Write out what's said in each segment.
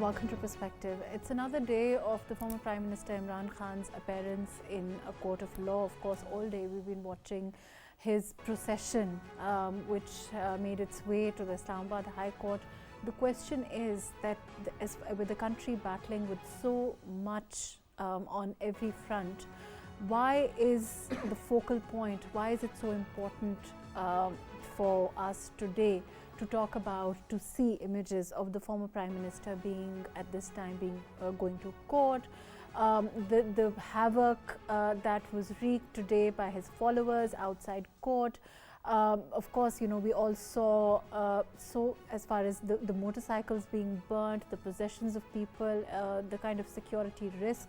welcome to Perspective. It's another day of the former Prime Minister Imran Khan's appearance in a court of law. Of course, all day we've been watching his procession, which made its way to the Islamabad High Court. The question is that with the country battling with so much on every front, why is the focal point, why is it so important for us today to talk about, to see images of the former Prime Minister being at this time going to court, the havoc that was wreaked today by his followers outside court. Of course, you know, we all saw, so as far as the motorcycles being burnt, the possessions of people, the kind of security risk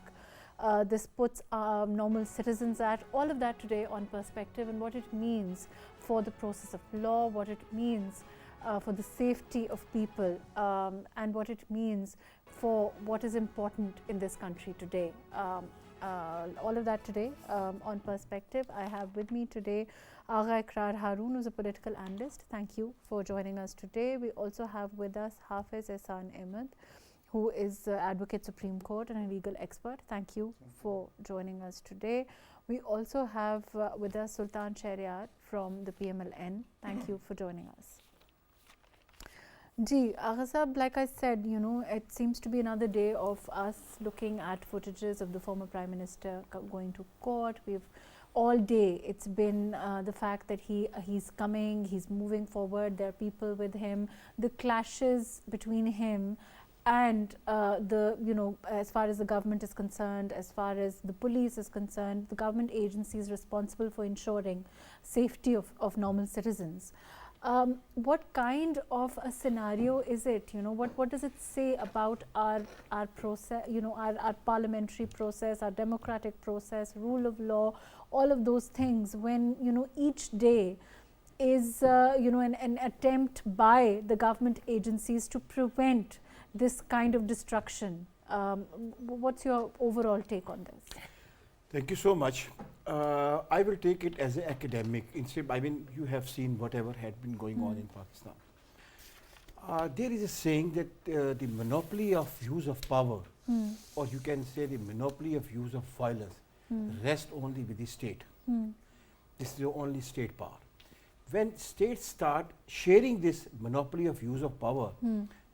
this puts normal citizens at, all of that today on Perspective, and what it means for the process of law, what it means for the safety of people, and what it means for what is important in this country today. All of that today on Perspective. I have with me today Agha Iqrar Haroon, who's a political analyst. Thank you for joining us today. We also have with us Hafiz Ehsan Ahmed, who is Advocate Supreme Court and a legal expert. Thank you for joining us today. We also have with us Sultan Shahryar from the PMLN. Thank you for joining us. Ji, Agha Sahab, like I said, you know, it seems to be another day of us looking at footages of the former Prime Minister going to court. We've all day, it's been the fact that he's coming, he's moving forward, there are people with him, the clashes between him and as far as the government is concerned, as far as the police is concerned, the government agencies responsible for ensuring safety of normal citizens. What kind of a scenario is it? You know, what does it say about our process, you know, our parliamentary process, our democratic process, rule of law, all of those things, when, you know, each day is an attempt by the government agencies to prevent this kind of destruction. What's your overall take on this? Thank you so much. I will take it as an academic. Instead, I mean, you have seen whatever had been going on in Pakistan. There is a saying that the monopoly of use of power, or you can say the monopoly of use of violence, rests only with the state. This is the only state power. When states start sharing this monopoly of use of power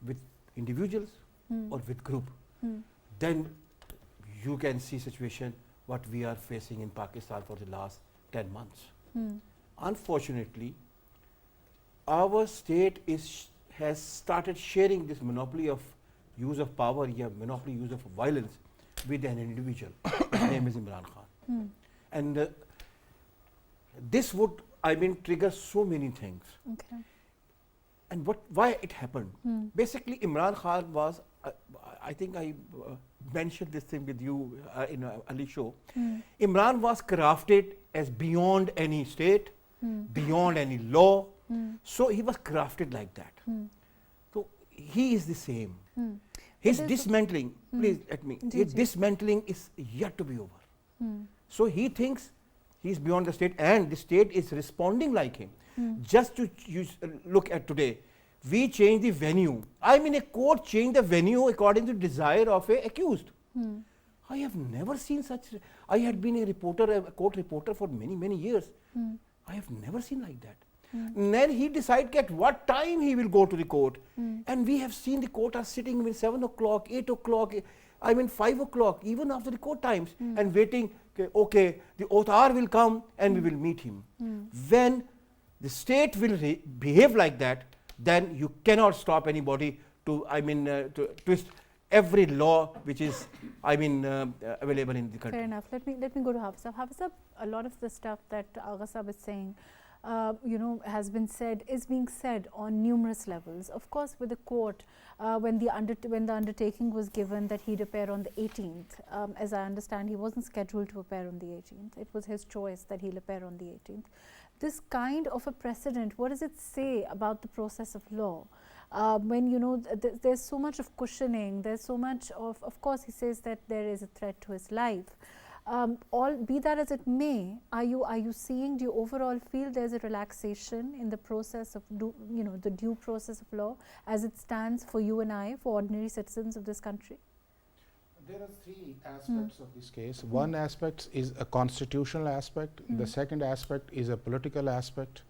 with individuals or with group, then you can see situation what we are facing in Pakistan for the last 10 months. Unfortunately, our state has started sharing this monopoly of use of power, monopoly use of violence with an individual. His name is Imran Khan. And this would, I mean, trigger so many things. Okay. And why it happened? Basically, Imran Khan was, I think I mentioned this thing with you in an early show. Imran was crafted as beyond any state, beyond any law. So he was crafted like that. So he is the same. His dismantling, please let me, his dismantling is yet to be over. So he thinks he is beyond the state, and the state is responding like him. Just to look at today, we change the venue. I mean, a court changed the venue according to desire of a accused. I have never seen such. I had been a reporter, a court reporter for many years. I have never seen like that. And then he decided at what time he will go to the court. And we have seen the court are sitting with 7 o'clock, 8 o'clock, I mean 5 o'clock, even after the court times, and waiting, okay, the Othar will come and we will meet him. When the state will behave like that, then you cannot stop anybody to, I mean, to twist every law which is, I mean, available in the country. Fair enough. Let me go to Hafiz. Hafiz, a lot of the stuff that Agha Sahab is saying, you know, has been said, is being said on numerous levels. Of course, with the court, when the undertaking was given that he'd appear on the 18th, as I understand, he wasn't scheduled to appear on the 18th. It was his choice that he'll appear on the 18th. This kind of a precedent, what does it say about the process of law? When, you know, there's so much of cushioning, there's so much of course, he says that there is a threat to his life. All be that as it may, are you seeing? Do you overall feel there's a relaxation in the process of the due process of law as it stands for you and I, for ordinary citizens of this country? There are three aspects of this case. One aspect is a constitutional aspect, the second aspect is a political aspect,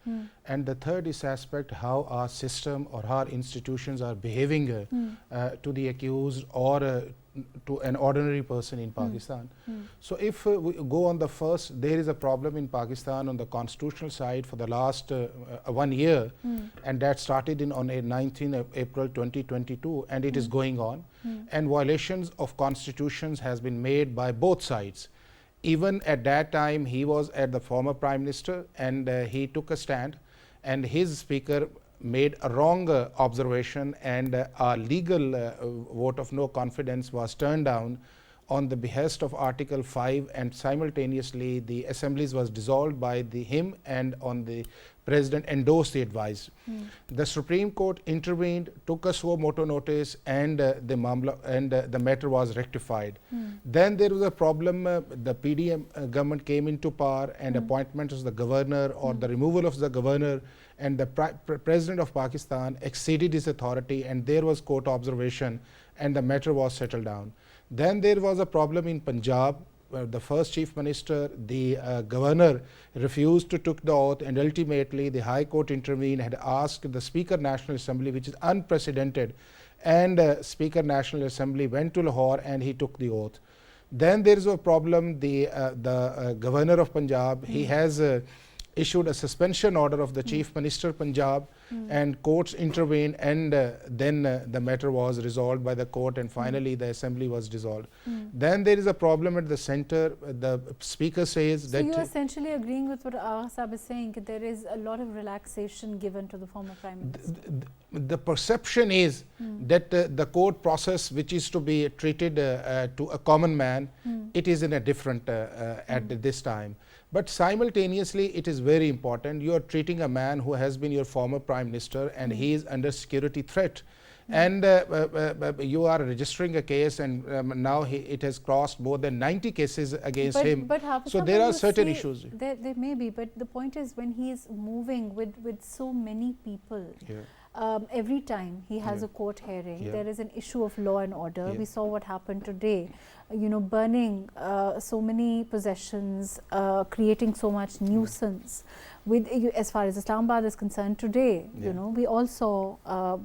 and the third is aspect how our system or our institutions are behaving to the accused or to an ordinary person in Pakistan. So if we go on the first, there is a problem in Pakistan on the constitutional side for the last 1 year, and that started on 19 April 2022, and it is going on. And violations of constitutions has been made by both sides. Even at that time, he was at the former Prime Minister, and he took a stand, and his speaker made a wrong observation, and a legal vote of no confidence was turned down on the behest of Article 5, and simultaneously the assemblies was dissolved by him, and on the President endorsed the advice. The Supreme Court intervened, took a suo motu notice, and the matter was rectified. Then there was a problem. The PDM government came into power, and appointment of the governor or the removal of the governor, and the President of Pakistan exceeded his authority, and there was court observation, and the matter was settled down. Then there was a problem in Punjab. The first Chief Minister, the governor refused to take the oath, and ultimately the High Court intervened, had asked the Speaker National Assembly, which is unprecedented, and Speaker National Assembly went to Lahore and he took the oath. Then there is a problem. The governor of Punjab, he has issued a suspension order of the Chief Minister Punjab, and courts intervened, and then the matter was resolved by the court, and finally the assembly was dissolved. Then there is a problem at the center. The speaker says so that you're essentially agreeing with what Sahib is saying, that there is a lot of relaxation given to the former Prime Minister. The perception is that the court process, which is to be treated to a common man, it is in a different at this time. But simultaneously, it is very important. You are treating a man who has been your former Prime Minister, and he is under security threat. And you are registering a case, and now it has crossed more than 90 cases against him. But so there are certain issues. There may be, but the point is, when he is moving with so many people, every time he has a court hearing, there is an issue of law and order. We saw what happened today, burning so many possessions, creating so much nuisance. With as far as Islamabad is concerned today, we all saw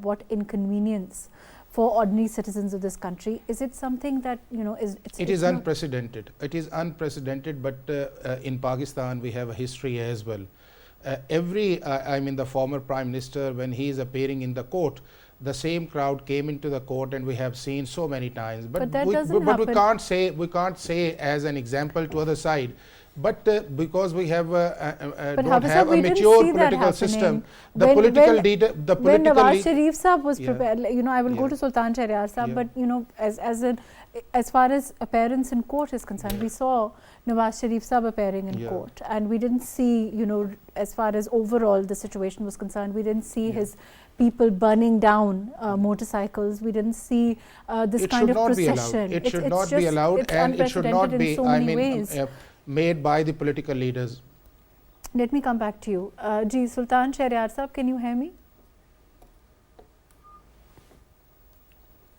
what inconvenience for ordinary citizens of this country. Is it something that it is unprecedented. It is unprecedented, but in Pakistan we have a history as well. The former Prime Minister, when he is appearing in the court, the same crowd came into the court, and we have seen so many times. But that doesn't happen. we can't say as an example to other side. But because we have don't have a mature political system, the when political leader, when Nawaz Sharif Sahib was prepared, I will go to Sultan Shahryar Sahib, but as far as appearance in court is concerned, we saw Nawaz Sharif Sahib appearing in court, and we didn't see, as far as overall the situation was concerned, we didn't see his people burning down motorcycles. We didn't see this kind of procession. It should not be allowed, and it should not be, made by the political leaders. Let me come back to you. Sultan Shahryar Sahib, can you hear me?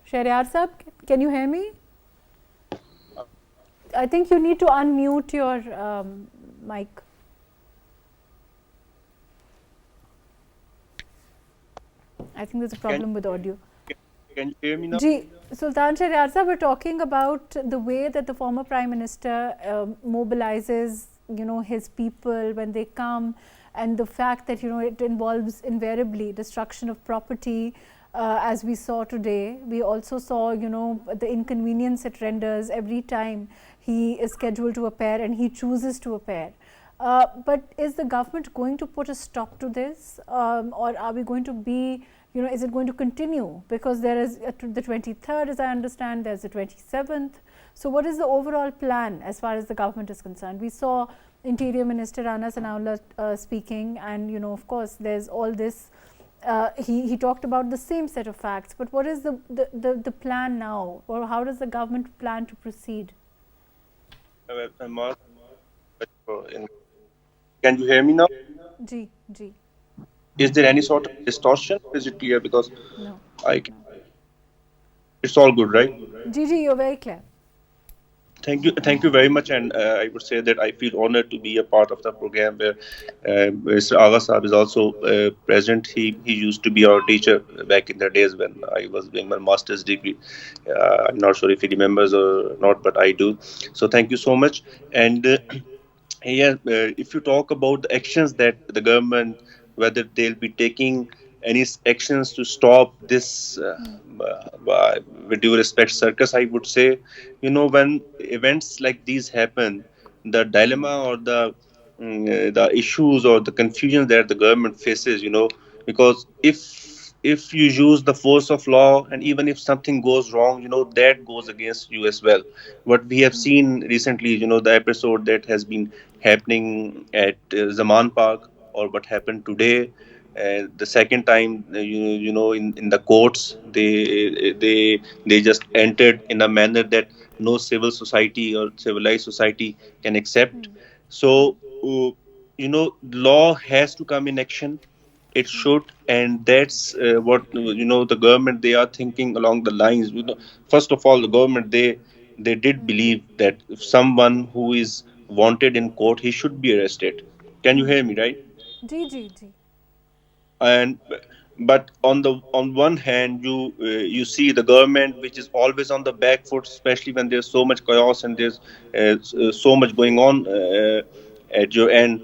Shahryar Sahib, can you hear me? I think you need to unmute your mic. I think there's a problem with audio. Can you hear me now? Sultan Shahryar Sahib, we're talking about the way that the former Prime Minister mobilizes, his people when they come, and the fact that, it involves invariably destruction of property, as we saw today. We also saw, the inconvenience it renders every time he is scheduled to appear and he chooses to appear. But is the government going to put a stop to this, or are we going to be, is it going to continue? Because there is the 23rd, as I understand, there's the 27th. So what is the overall plan as far as the government is concerned? We saw Interior Minister Rana Sanaullah speaking, and of course there's all this. He talked about the same set of facts, but what is the plan now, or how does the government plan to proceed? Mark, can you hear me now? Ji, ji. Is there any sort of distortion? Or is it clear? Because No, I can, no. it's all good, right? Ji, ji, you're very clear. Thank you very much. And I would say that I feel honored to be a part of the program where Mr. Agha Saab is also present. He used to be our teacher back in the days when I was doing my master's degree. I'm not sure if he remembers or not, but I do. So thank you so much. And yeah, if you talk about the actions that the government, whether they'll be taking any actions to stop this, with due respect, circus, I would say, when events like these happen, the dilemma or the issues or the confusion that the government faces, because if you use the force of law and even if something goes wrong, that goes against you as well. What we have seen recently, the episode that has been happening at Zaman Park, or what happened today. The second time, in the courts, they just entered in a manner that no civil society or civilized society can accept. So, law has to come in action. It should, and that's what the government, they are thinking along the lines. First of all, the government, they did believe that if someone who is wanted in court, he should be arrested. Can you hear me, right? Ji, ji, ji. And but on one hand, you see the government which is always on the back foot, especially when there's so much chaos and there's so much going on at your end.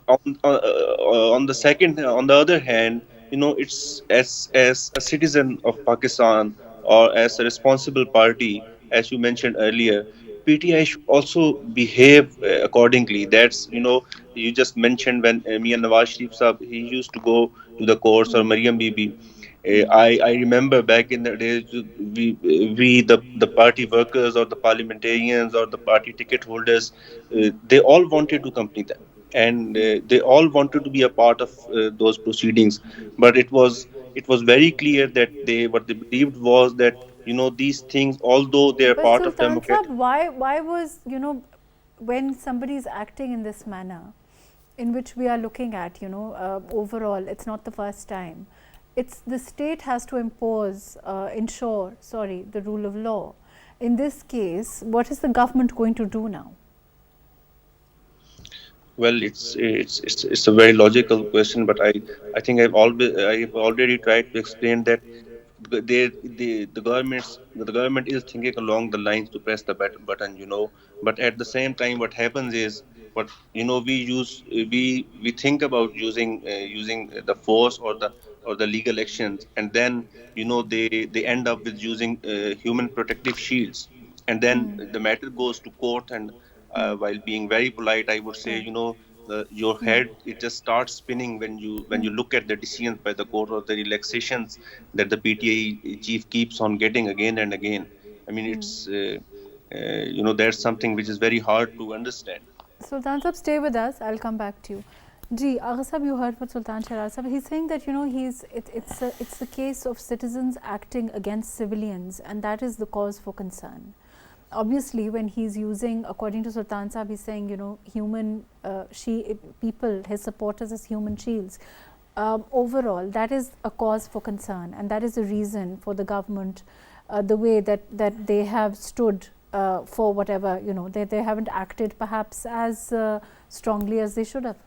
On the second, on the other hand, it's as a citizen of Pakistan, or as a responsible party, as you mentioned earlier, PTI should also behave accordingly. That's, you just mentioned when Mian Nawaz Sharif Saab, he used to go to the courts, or Mariam Bibi. I remember back in the days, the party workers or the parliamentarians or the party ticket holders, they all wanted to accompany them, and they all wanted to be a part of those proceedings. But it was very clear that what they believed was that, these things, although they are But part of Sultan Sahab, democratic. why was, when somebody is acting in this manner, in which we are looking at, overall, it's not the first time. It's the state has to ensure, the rule of law. In this case, what is the government going to do now? Well, it's a very logical question, but I think I've already tried to explain that the government is thinking along the lines to press the button, but at the same time, what happens is, what we think about using the force or the legal actions, and then they end up with using human protective shields, and then the matter goes to court. And while being very polite, I would say, Right. your head, it just starts spinning when you look at the decisions by the court, or the relaxations that the PTI chief keeps on getting again and again. I mean, it's that's something which is very hard to understand. Sultan Sahab, stay with us. I'll come back to you. Ji, Agha Sahab, you heard what Sultan Sharad Sahab, he's saying that, it's a case of citizens acting against civilians, and that is the cause for concern. Obviously, when he's using, according to Sultan Sahab, he's saying, human people, his supporters as human shields. Overall, that is a cause for concern, and that is the reason for the government, the way that they have stood for whatever, they haven't acted perhaps as strongly as they should have.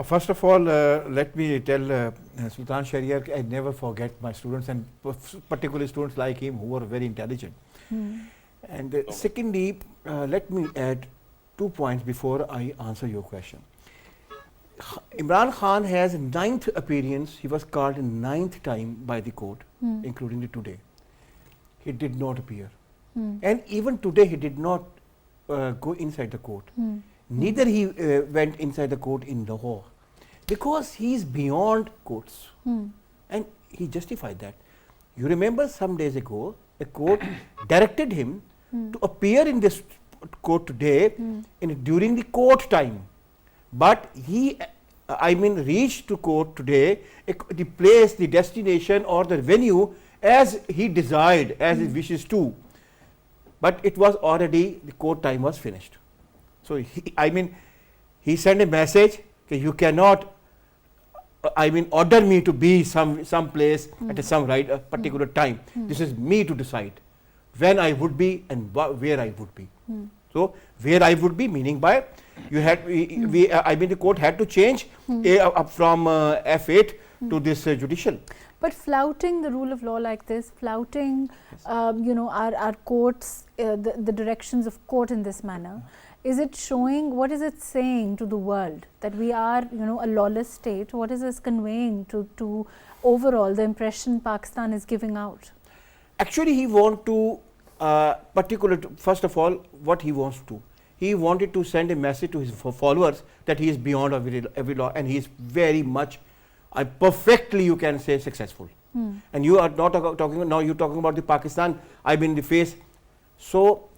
First of all, let me tell Sultan Shahriar, I never forget my students, and particularly students like him who are very intelligent. And secondly, let me add 2 points before I answer your question. Imran Khan has 9th appearance. He was called 9th time by the court, including the today. He did not appear. And even today he did not go inside the court. Neither he went inside the court in Lahore, because he is beyond courts. And he justified that. You remember some days ago, a court directed him to appear in this court today during the court time. But he, reached to court today, the place, the destination or the venue as he desired, as he wishes to. but it was already, the court time was finished. So he sent a message that you cannot order me to be some place at some particular time. This is me to decide when I would be and where I would be. So where I would be, meaning by you had the court had to change up from F8 to this judicial. But flouting the rule of law like this, flouting our courts, the directions of court in this manner, is it showing, what is it saying to the world, that we are a lawless state? What is this conveying to overall the impression Pakistan is giving out? Actually, he want to first of all, what he wants to, he wanted to send a message to his followers that he is beyond every law, and he is very much perfectly, you can say, successful. And you are not talking now, you're talking about the Pakistan, the face. So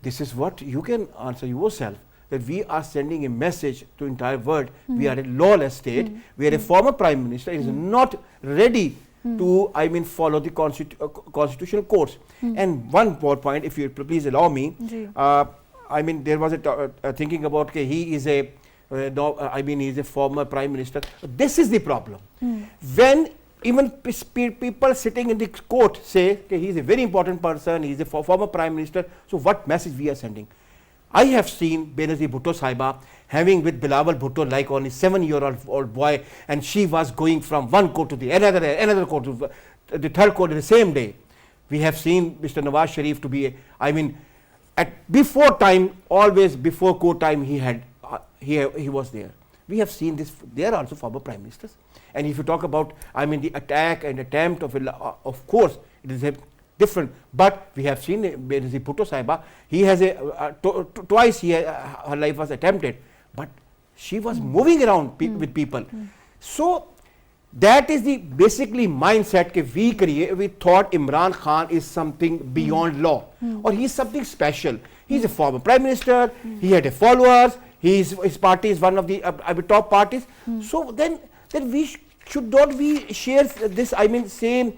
this is what you can answer yourself, that we are sending a message to entire world. We are a lawless state, where a former prime minister is not ready to follow the constitutional courts. And one more point, if you please allow me, there was a thinking about he is a he is a former prime minister. This is the problem. When even people sitting in the court say he is a very important person, he is a former prime minister, so what message we are sending? I have seen Benazir Bhutto Sahiba having with Bilawal Bhutto like only 7-year-old boy, and she was going from one court to the another court to the third court in the same day. We have seen Mr. Nawaz Sharif to be at before time, always before court time, he was there. We have seen this. They are also former prime ministers. And if you talk about the attack and attempt of course it is different, but we have seen Benazir Bhutto Sahiba, he has twice her life was attempted, but she was moving around with people. So that is the basically mindset we thought Imran Khan is something beyond law, or he is something special. He is a former prime minister, he had followers, his party is one of the top parties. So then we should not share this same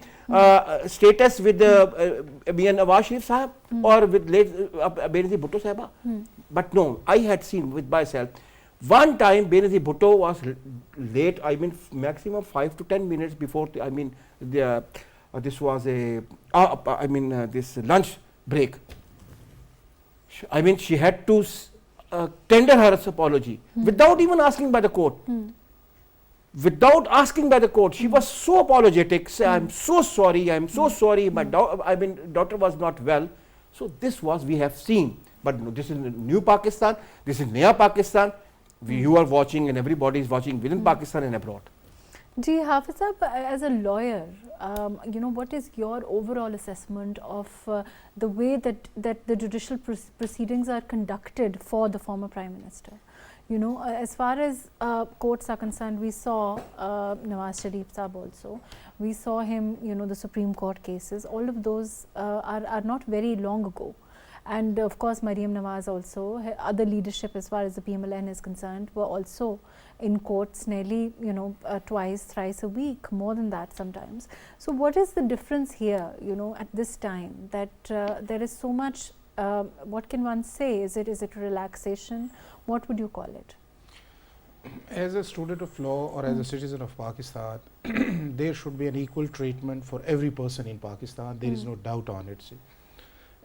status with Nawaz Sharif Sahib or with late Benazir Bhutto Sahiba. But no, I had seen with myself. One time Benazir Bhutto was late, maximum 5 to 10 minutes before this was this lunch break. She had to tender her apology without even asking by the court. Without asking by the court, she was so apologetic. Say, I'm so sorry, my daughter was not well. So this was, we have seen. But no, this is new Pakistan, this is Naya Pakistan. You are watching and everybody is watching within Pakistan and abroad. Ji, Hafiz Saab, as a lawyer, what is your overall assessment of the way that the judicial proceedings are conducted for the former Prime Minister? As far as courts are concerned, we saw Nawaz Sharif Saab also. We saw him, the Supreme Court cases. All of those are not very long ago. And of course, Maryam Nawaz also, other leadership as far as the PMLN is concerned, were also in courts nearly, twice, thrice a week, more than that sometimes. So what is the difference here, at this time, that there is so much, what can one say? Is it relaxation? What would you call it? As a student of law or as a citizen of Pakistan, there should be an equal treatment for every person in Pakistan. There is no doubt on it. See.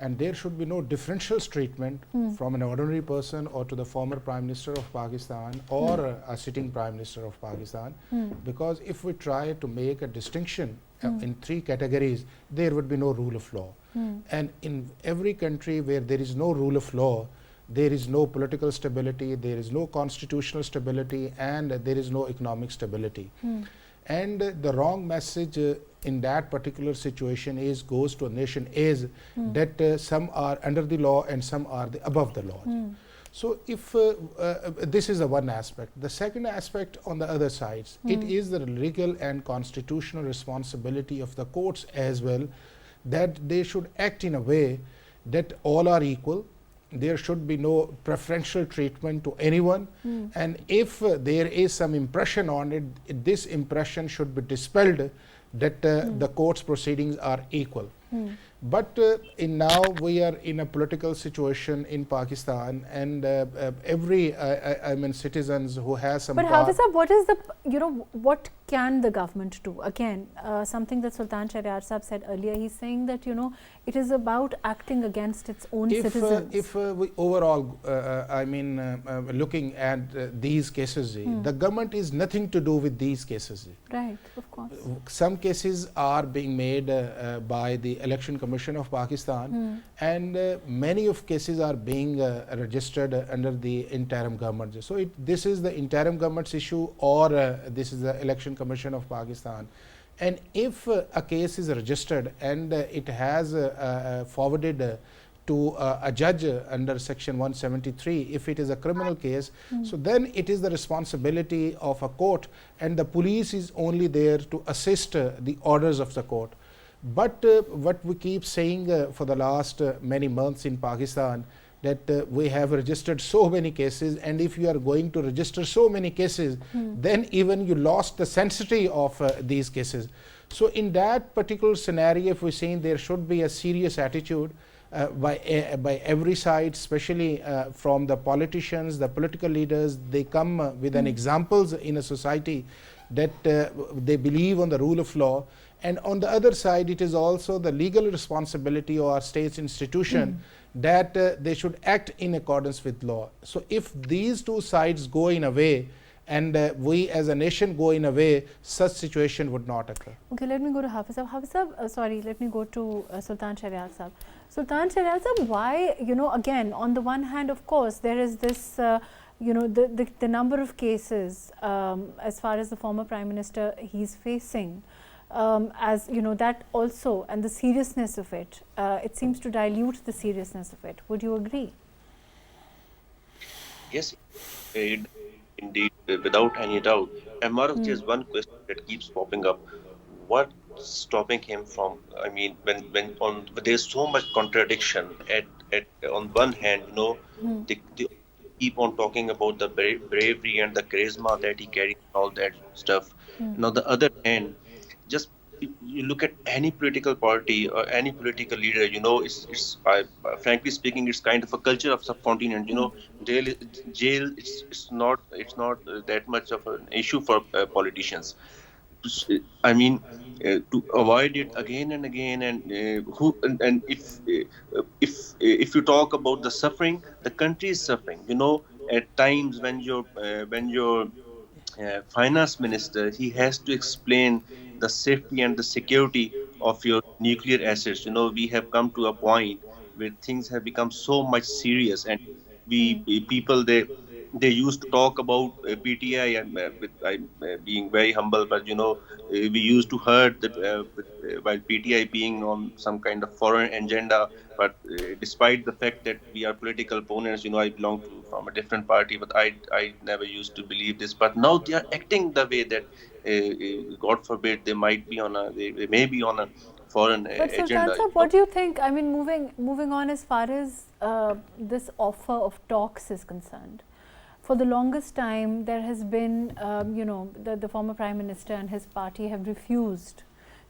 And there should be no differential treatment from an ordinary person or to the former Prime Minister of Pakistan or a sitting Prime Minister of Pakistan. Because if we try to make a distinction in 3 categories, there would be no rule of law. And in every country where there is no rule of law, there is no political stability, there is no constitutional stability, and there is no economic stability. And the wrong message in that particular situation goes to a nation is that some are under the law and some are above the law. So if this is the one aspect. The second aspect on the other sides, it is the legal and constitutional responsibility of the courts as well, that they should act in a way that all are equal. There should be no preferential treatment to anyone, and if there is some impression on it, this impression should be dispelled that the court's proceedings are equal. But now we are in a political situation in Pakistan, and every I mean citizens who has some. But Hafiz Saab, what is the what can the government do? Again, something that Sultan Shahryar Saab said earlier. He's saying that it is about acting against its own citizens. If we overall, I mean, looking at these cases, the government is nothing to do with these cases. Right, of course. Some cases are being made by the Election Commission of Pakistan, and many of cases are being registered under the interim government. So this is the interim government's issue, or this is the Election Commission of Pakistan. And if a case is registered and it has forwarded to a judge under section 173, if it is a criminal case, so then it is the responsibility of a court, and the police is only there to assist the orders of the court. But what we keep saying for the last many months in Pakistan, that we have registered so many cases, and if you are going to register so many cases, then even you lost the sensitivity of these cases. So in that particular scenario, if we're saying there should be a serious attitude by every side, especially from the politicians, the political leaders, they come with an examples in a society that they believe on the rule of law. And on the other side, it is also the legal responsibility of our state's institution that they should act in accordance with law. So if these two sides go in a way, and we as a nation go in a way, such situation would not occur. Okay, let me go to Hafiz Saab. Hafiz Saab, sorry, let me go to Sultan Shahryar Saab. Sultan Shahryar Saab, why, again, on the one hand, of course, there is this, the number of cases as far as the former Prime Minister he's facing, as that also, and the seriousness of it, it seems to dilute the seriousness of it. Would you agree? Yes, indeed, without any doubt. And MAHRUKH, there's one question that keeps popping up. What's stopping him from, I mean, when there's so much contradiction at on one hand, they keep on talking about the bravery and the charisma that he carries, all that stuff. And on the other hand, just you look at any political party or any political leader, it's frankly speaking, it's kind of a culture of subcontinent. Jail, it's not that much of an issue for politicians. I mean, to avoid it again and again, and if you talk about the suffering, the country is suffering. At times when your finance minister, he has to explain the safety and the security of your nuclear assets. We have come to a point where things have become so much serious, and people they used to talk about PTI, and being very humble, but we used to heard that while PTI being on some kind of foreign agenda, but despite the fact that we are political opponents, I belong from a different party, but I never used to believe this. But now they are acting the way that, God forbid, they may be on a foreign but agenda. Sultan Saab, what do you think? I mean, moving on as far as this offer of talks is concerned. For the longest time, there has been, the former Prime Minister and his party have refused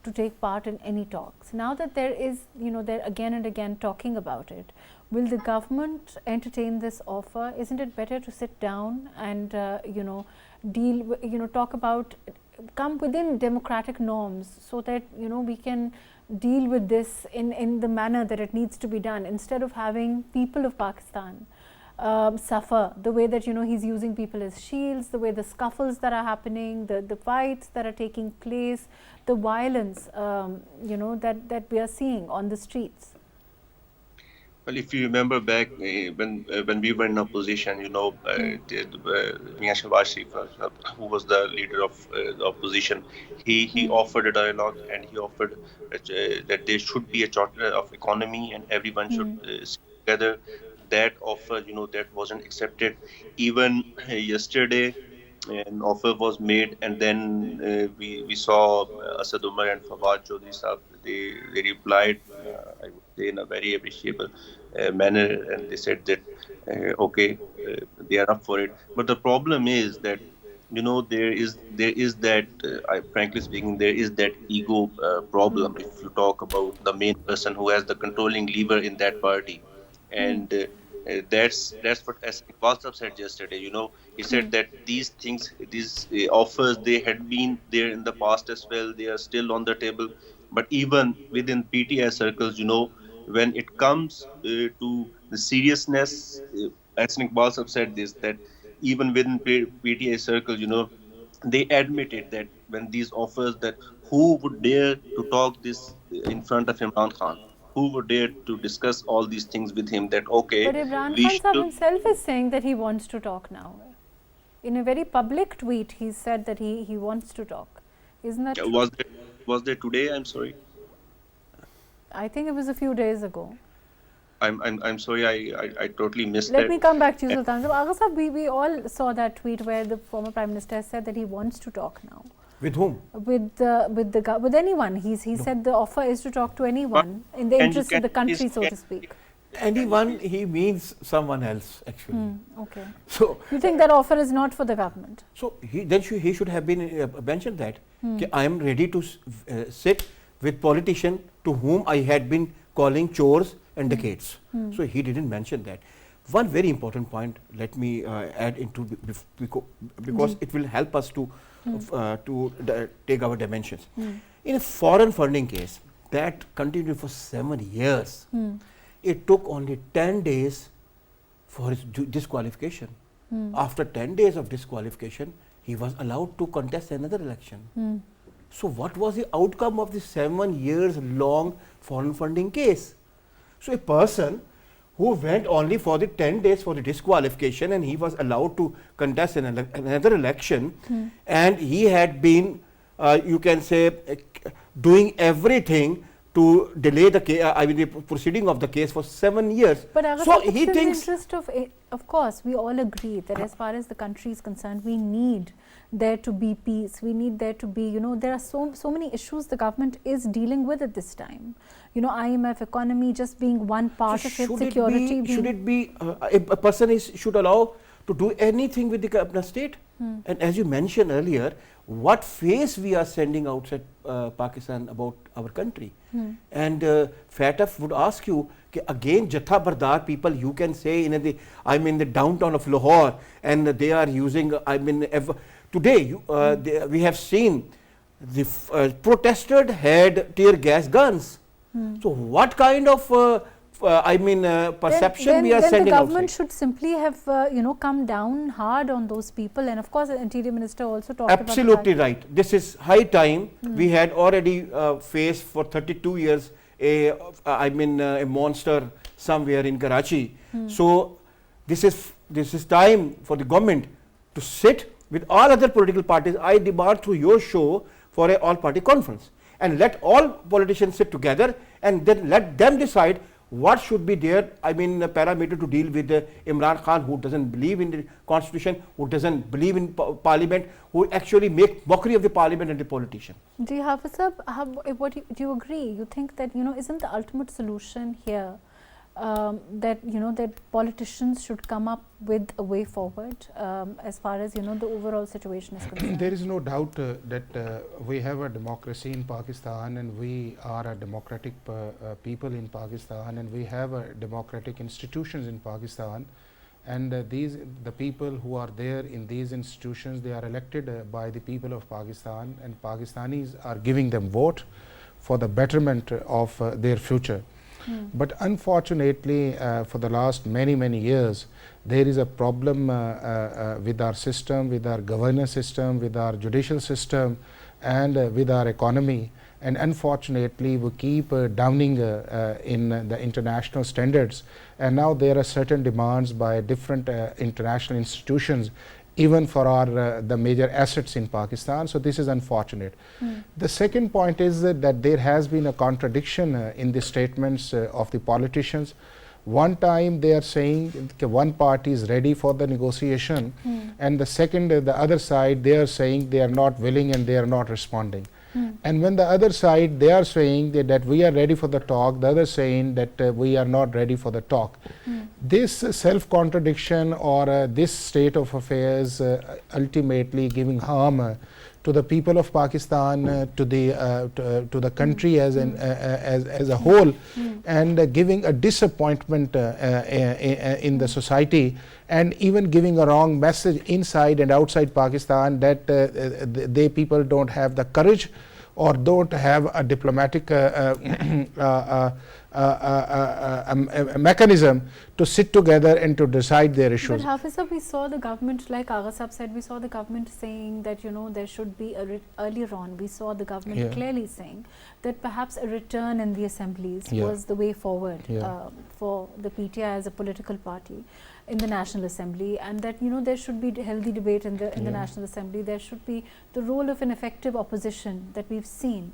to take part in any talks. Now that there is, they're again and again talking about it, will the government entertain this offer? Isn't it better to sit down and, talk about, come within democratic norms so that, we can deal with this in the manner that it needs to be done, instead of having people of Pakistan suffer the way that he's using people as shields, the way the scuffles that are happening, the fights that are taking place, the violence that we are seeing on the streets. Well, if you remember back when we were in opposition, Mian Shahbaz Sharif, who was the leader of the opposition, he offered a dialogue, and he offered that there should be a charter of economy and everyone should sit together. That offer, that wasn't accepted. Even yesterday, an offer was made, and then we saw Asad Umar and Fawad Chaudhry Sahab, they replied, I would say, in a very appreciable manner, and they said that, okay, they are up for it. But the problem is that you know, there is that frankly speaking, there is that ego problem. If you talk about the main person who has the controlling lever in that party, and that's what Iqbal Sahab said yesterday. You know, he said that these things, these offers, they had been there in the past as well. They are still on the table, but even within PTI circles, you know, when it comes to the seriousness, as Iqbal Sahab said this, that even within PTI circles, you know, they admitted that when these offers, that who would dare to talk this in front of Imran Khan? Who would dare to discuss all these things with him? That okay, But Imran we Khan Sahib should. himself is saying that he wants to talk now. In a very public tweet, he said that he wants to talk. Isn't that true? Was there today? I'm sorry. I think it was a few days ago. I'm sorry. I totally missed Let that. me come back to you, Sultan. So, Agha Sahab, we all saw that tweet where the former Prime Minister said that he wants to talk now. With whom? With anyone. He said the offer is to talk to anyone in the And you interest of can the country, please so can- to speak. Anyone, he means someone else actually. Okay. So, You think that offer is not for the government? so he should have been mentioned that I am ready to sit with politician to whom I had been calling chores and decades. So he didn't mention that. One very important point, let me add into because it will help us to take our dimensions. In a foreign funding case that continued for 7 years, it took only 10 days for his disqualification. After 10 days of disqualification, he was allowed to contest another election. So what was the outcome of the 7 years long foreign funding case? So a person who went only for the 10 days for the disqualification and he was allowed to contest another election, and he had been, you can say, doing everything to delay the case, the proceeding of the case for 7 years. But Agha So Sahib, it's he in the thinks, interest of course, we all agree that as far as the country is concerned, we need there to be peace. We need there to be, you know, there are so many issues the government is dealing with at this time. You know, IMF, economy just being one part of it, security. Should it be a person should allow to do anything with the state? And as you mentioned earlier, what face we are sending outside Pakistan about our country? And FATF would ask you, again, Jatha Bardar people, you can say in the downtown of Lahore, and they are using, today we have seen the protesters had tear gas guns. So what kind of perception we are then sending the government outside? should simply have come down hard on those people, and of course the Interior Minister also talked about Absolutely right. This is high time. We had already faced for 32 years a monster somewhere in Karachi. So this is time for the government to sit with all other political parties. I demand through your show for a all-party conference, and let all politicians sit together and then let them decide what should be their parameter to deal with Imran Khan, who doesn't believe in the constitution, who doesn't believe in parliament, who actually make mockery of the parliament and the politician. Do you have do you agree? You think that isn't the ultimate solution here that politicians should come up with a way forward as far as the overall situation is concerned? There is no doubt that we have a democracy in Pakistan, and we are a democratic people in Pakistan, and we have democratic institutions in Pakistan, and the people who are there in these institutions, they are elected by the people of Pakistan, and Pakistanis are giving them vote for the betterment of their future. But unfortunately, for the last many years, there is a problem with our system, with our governance system, with our judicial system, and with our economy. And unfortunately, we keep downing in the international standards. And now there are certain demands by different international institutions, even for the major assets in Pakistan. So this is unfortunate. The second point is that there has been a contradiction in the statements of the politicians. One time they are saying one party is ready for the negotiation, and the other side, they are saying they are not willing and they are not responding. And when the other side, they are saying that we are ready for the talk, the other saying that we are not ready for the talk. This self-contradiction or this state of affairs ultimately giving harm to the people of Pakistan, to the country as a whole, and giving a disappointment in the society, and even giving a wrong message inside and outside Pakistan that they people don't have the courage or don't have a diplomatic a mechanism to sit together and to decide their issues. But Hafiz sir, we saw the government, like Agha Sahab said, we saw the government saying that, you know, there should be earlier on, we saw the government clearly saying that perhaps a return in the assemblies was the way forward for the PTI as a political party in the National Assembly, and that, you know, there should be healthy debate in the National Assembly. There should be the role of an effective opposition that we've seen.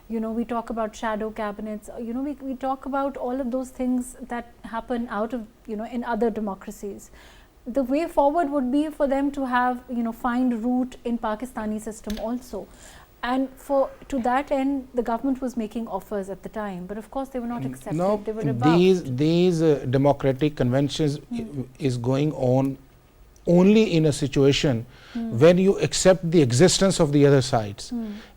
You know, we talk about shadow cabinets, you know, we talk about all of those things that happen out of, you know, in other democracies. The way forward would be for them to have, you know, find root in Pakistani system also. And to that end, the government was making offers at the time, but of course they were not accepted. No, they were rebuffed. these democratic conventions is going on only in a situation when you accept the existence of the other sides.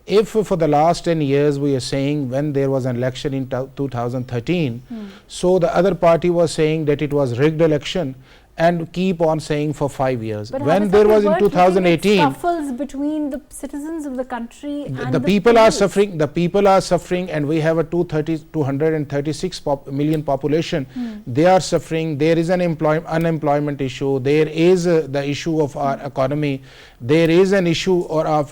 If for the last 10 years we are saying, when there was an election in 2013, so the other party was saying that it was rigged election, and keep on saying for 5 years. But when there was in 2018, scuffles between the citizens of the country and the people are suffering. The people are suffering, and we have a 236 million population. They are suffering. There is an unemployment issue. There is the issue of our economy. There is an issue of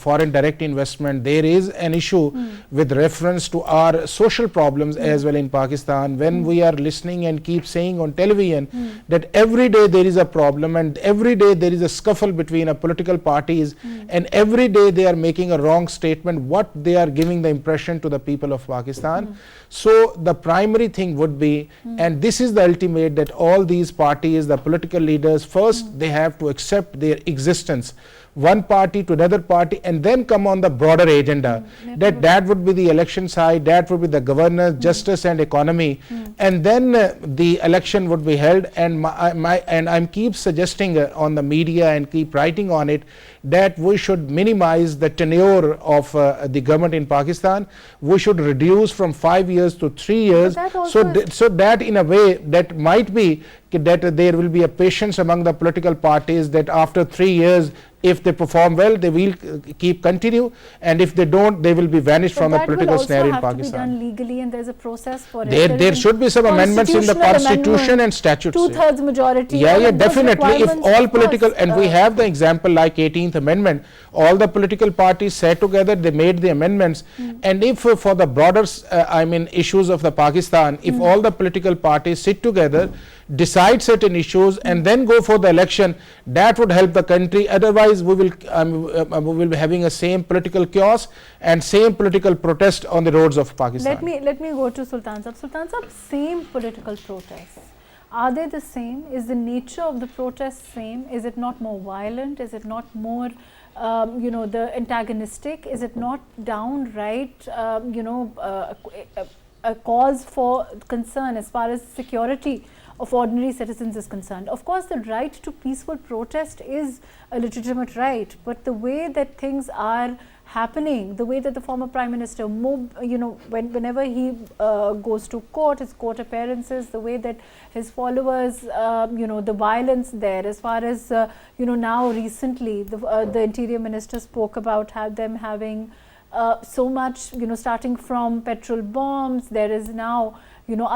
foreign direct investment. There is an issue with reference to our social problems as well in Pakistan. When we are listening and keep saying on television that every day there is a problem, and every day there is a scuffle between political parties, and every day they are making a wrong statement, what they are giving the impression to the people of Pakistan. So the primary thing would be, and this is the ultimate, that all these parties, the political leaders, first they have to accept their existence, one party to another party, and then come on the broader agenda. That would be the election side, that would be the governance, justice and economy, and then the election would be held. And I'm keep suggesting on the media and keep writing on it that we should minimize the tenure of the government in Pakistan. We should reduce from 5 years to 3 years, so that in a way that might be that there will be a patience among the political parties, that after 3 years, if they perform well, they will continue, and if they don't, they will be vanished from the political scenario in Pakistan. That will also have to be done legally, and there's a process for it. There should be some amendments in the constitution and statutes. 2/3 majority. Yeah, definitely. If all political, and we have the example like 18th Amendment, all the political parties sat together, they made the amendments, and if for the broader, issues of the Pakistan, if all the political parties sit together, decide certain issues, and then go for the election, that would help the country. Otherwise, we will be having a same political chaos and same political protest on the roads of Pakistan. Let me go to Sultan Sahab. Sultan Sahab, same political protests. Are they the same? Is the nature of the protest same? Is it not more violent? Is it not more the antagonistic? Is it not downright a cause for concern as far as security of ordinary citizens is concerned? Of course, the right to peaceful protest is a legitimate right, but the way that things are happening, the way that the former Prime Minister, whenever he goes to court, his court appearances, the way that his followers, the violence there, as far as, now recently, the Interior Minister spoke about them having so much, starting from petrol bombs, there is now,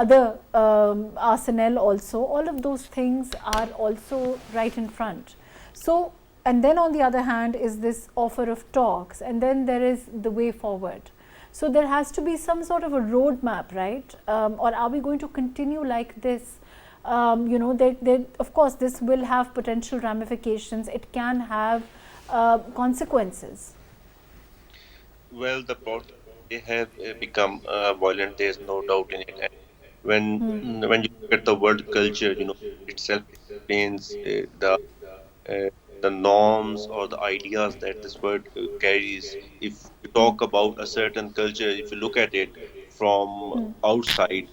other arsenal also. All of those things are also right in front. So, and then on the other hand is this offer of talks, and then there is the way forward. So there has to be some sort of a roadmap, right? Or are we going to continue like this? Of course, this will have potential ramifications. It can have consequences. Well, the protests, they have become violent. There's no doubt in it. And when you look at the world culture, itself explains the the norms or the ideas that this word carries. If you talk about a certain culture, if you look at it from outside,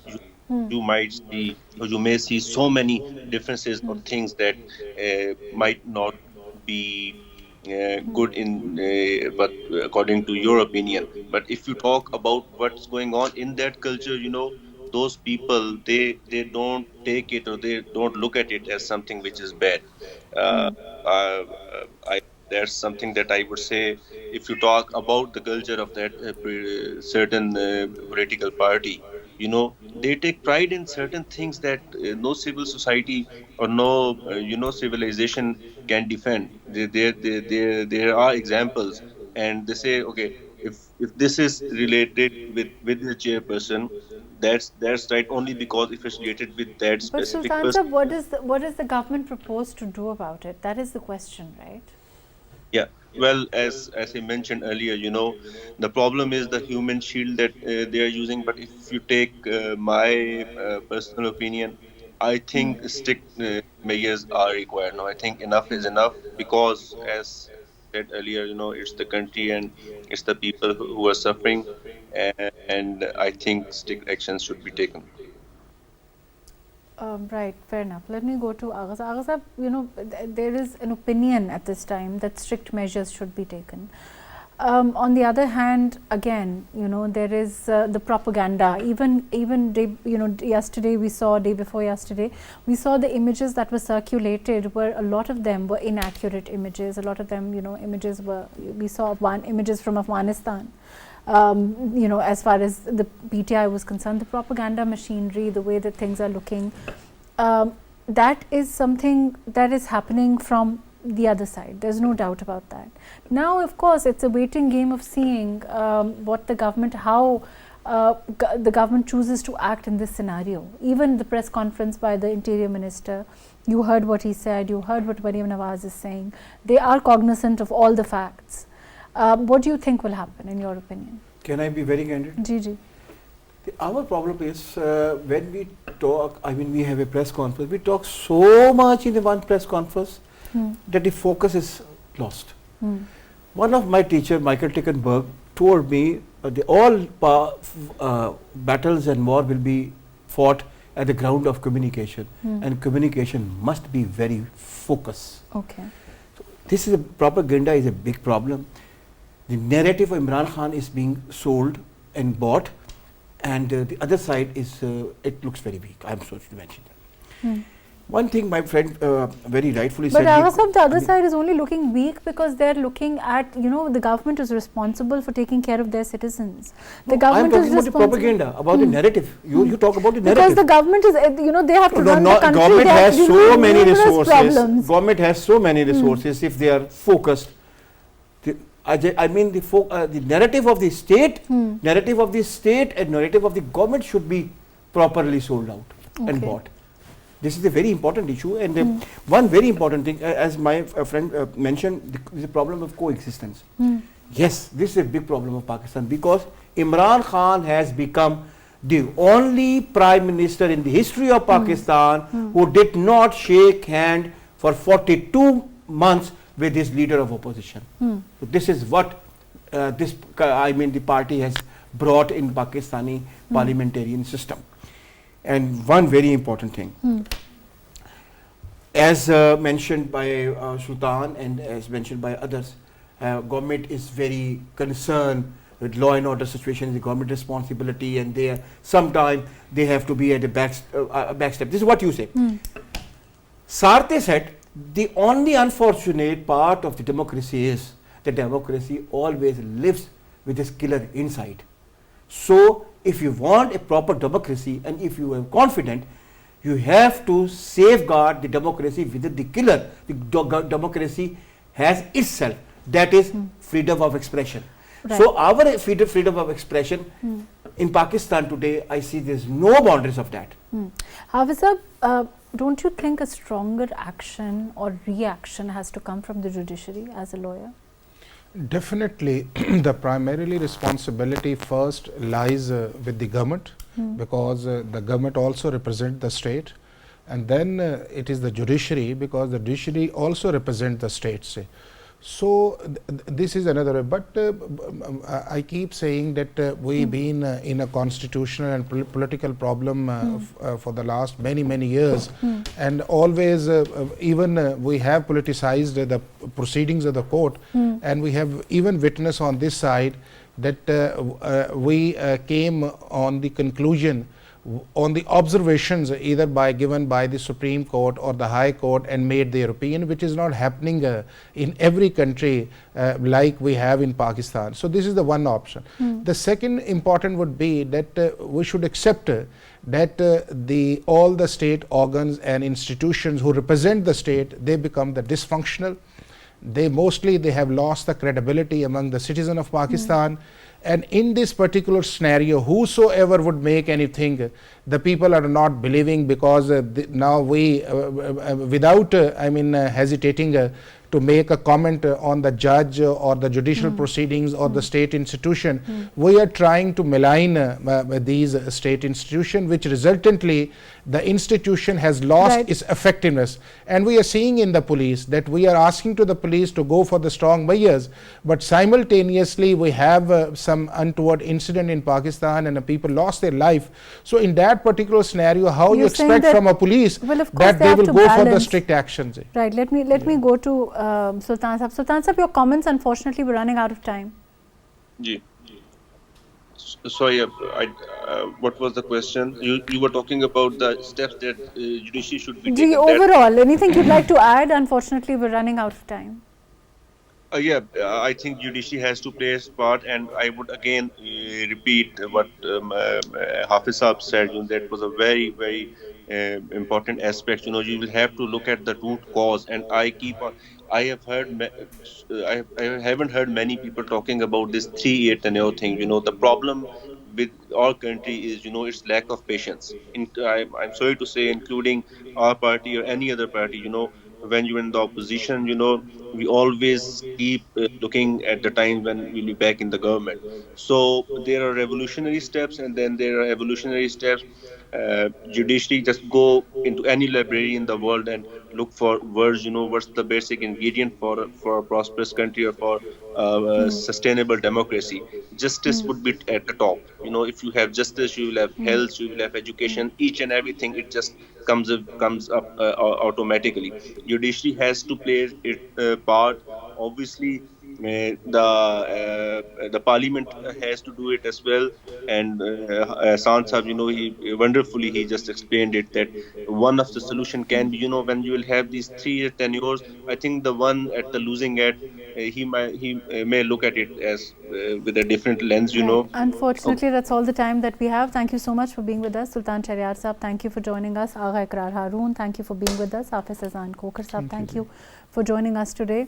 you might see, or you may see so many differences or things that might not be good in, but according to your opinion. But if you talk about what's going on in that culture, those people, they don't take it, or they don't look at it as something which is bad. uh, uh, I That's something that I would say. If you talk about the culture of that certain political party, they take pride in certain things that no civil society or no civilization can defend. There are examples, and they say, okay, if this is related with the chairperson, that's right, only because if it's related with that But specific Sultan person. Sahib, what does the government propose to do about it? That is the question, right? Yeah. Well, as I mentioned earlier, the problem is the human shield that they are using. But if you take my personal opinion, I think strict measures are required now. I think enough is enough, because, as said earlier, it's the country and it's the people who are suffering, and I think strict actions should be taken. Right, fair enough. Let me go to Agha. Agha Sahib, there is an opinion at this time that strict measures should be taken. On the other hand, again, there is the propaganda. Even day, yesterday we saw, day before yesterday, we saw the images that were circulated, where a lot of them were inaccurate images. A lot of them, images were, we saw images from Afghanistan. As far as the PTI was concerned, the propaganda machinery, the way that things are looking, that is something that is happening from the other side. There's no doubt about that. Now, of course, it's a waiting game of seeing what the government, how the government chooses to act in this scenario. Even the press conference by the Interior Minister, you heard what he said, you heard what Maryam Nawaz is saying. They are cognizant of all the facts. What do you think will happen, in your opinion? Can I be very candid? Ji. Our problem is when we talk, we have a press conference, we talk so much in the one press conference that the focus is lost. One of my teacher, Michael Tickenberg, told me all battles and war will be fought at the ground of communication, and communication must be very focused. Okay. So this is propaganda is a big problem. The narrative of Imran Khan is being sold and bought, and the other side is, it looks very weak. I'm sorry to mention that. One thing my friend very rightfully said. But Agha Sahib, the other side is only looking weak because they're looking at, the government is responsible for taking care of their citizens. The government I'm is talking about the propaganda, about the narrative. You talk about the narrative. Because the government is, they have to run the country. Government has so many resources. Problems. Government has so many resources if they are focused. The narrative of the state, narrative of the state and narrative of the government should be properly sold out and bought. This is a very important issue, and one very important thing, as my friend mentioned, the problem of coexistence. Yes, this is a big problem of Pakistan, because Imran Khan has become the only prime minister in the history of Pakistan who did not shake hand for 42 months with his leader of opposition. So this is what the party has brought in Pakistani parliamentarian system. And one very important thing, as mentioned by Sultan and as mentioned by others, government is very concerned with law and order situation, is the government responsibility, and sometimes they have to be at a backstep. This is what you say. Sartre said, the only unfortunate part of the democracy is that democracy always lives with its killer inside. So if you want a proper democracy, and if you are confident, you have to safeguard the democracy within the killer. The democracy has itself, that is freedom of expression. Right. So our freedom of expression in Pakistan today, I see there is no boundaries of that. However, don't you think a stronger action or reaction has to come from the judiciary as a lawyer? Definitely, the primarily responsibility first lies with the government, because the government also represents the state. and then it is the judiciary, because the judiciary also represent the states. So this is another way, but I keep saying that we've been in a constitutional and political problem for the last many years, and always even we have politicized the proceedings of the court, and we have even witnessed on this side that we came on the conclusion on the observations either given by the Supreme Court or the High Court and made their opinion, which is not happening in every country like we have in Pakistan. So this is the one option. The second important would be that we should accept that all the state organs and institutions who represent the state, they become the dysfunctional. They have lost the credibility among the citizens of Pakistan. And in this particular scenario, whosoever would make anything, the people are not believing, because now we, without hesitating to make a comment on the judge or the judicial proceedings or the state institution, we are trying to malign these state institutions, which resultantly the institution has lost its effectiveness. And we are seeing in the police that we are asking to the police to go for the strong measures, but simultaneously we have some untoward incident in Pakistan and people lost their life. So in that particular scenario, how you expect from a police that they will go for the strict actions? Right. Let me go to Sultan Sahab. Sultan Sahab, your comments, unfortunately we're running out of time. Ji. Sorry, what was the question? You were talking about the steps that judiciary should be taking. Overall, anything you'd like to add? Unfortunately, we're running out of time. I think judiciary has to play its part, and I would again repeat what Hafiz Saab said. That was a very important aspect. You will have to look at the root cause, and I haven't heard many people talking about this 3-year tenure thing. The problem with our country is, its lack of patience. I'm sorry to say, including our party or any other party, when you're in the opposition, we always keep looking at the time when we'll be back in the government. So there are revolutionary steps, and then there are evolutionary steps. Judiciary, just go into any library in the world and look for words, what's the basic ingredient for a prosperous country or for sustainable democracy. Justice would be at the top. If you have justice, you will have health, you will have education, each and everything, it just comes up automatically. Judiciary has to play its part. Obviously, the parliament has to do it as well, and Sant Sahab, he just explained it, that one of the solution can be, when you will have these 3-year tenures, I think the one at the losing end, he may look at it as with a different lens, Unfortunately, that's all the time that we have. Thank you so much for being with us. Sultan Shahryar Sahab, thank you for joining us. Agha Iqrar Haroon, thank you for being with us. Hafiz Imran Khan, thank you for joining us today.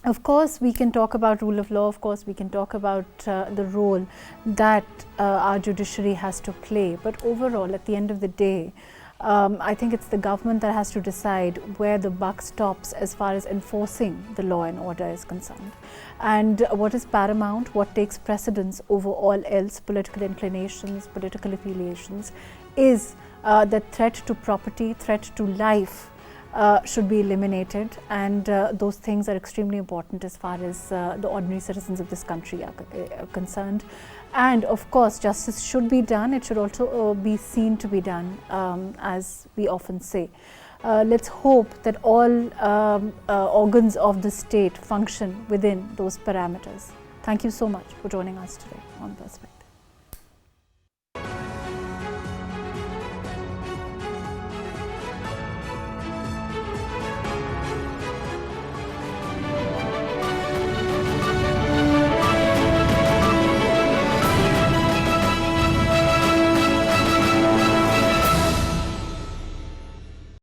Of course, we can talk about rule of law. Of course, we can talk about the role that our judiciary has to play. But overall, at the end of the day, I think it's the government that has to decide where the buck stops as far as enforcing the law and order is concerned. And what is paramount, what takes precedence over all else, political inclinations, political affiliations, is the threat to property, threat to life, should be eliminated, and those things are extremely important as far as the ordinary citizens of this country are concerned. And of course, justice should be done. It should also be seen to be done, as we often say. Let's hope that all organs of the state function within those parameters. Thank you so much for joining us today on Perspective.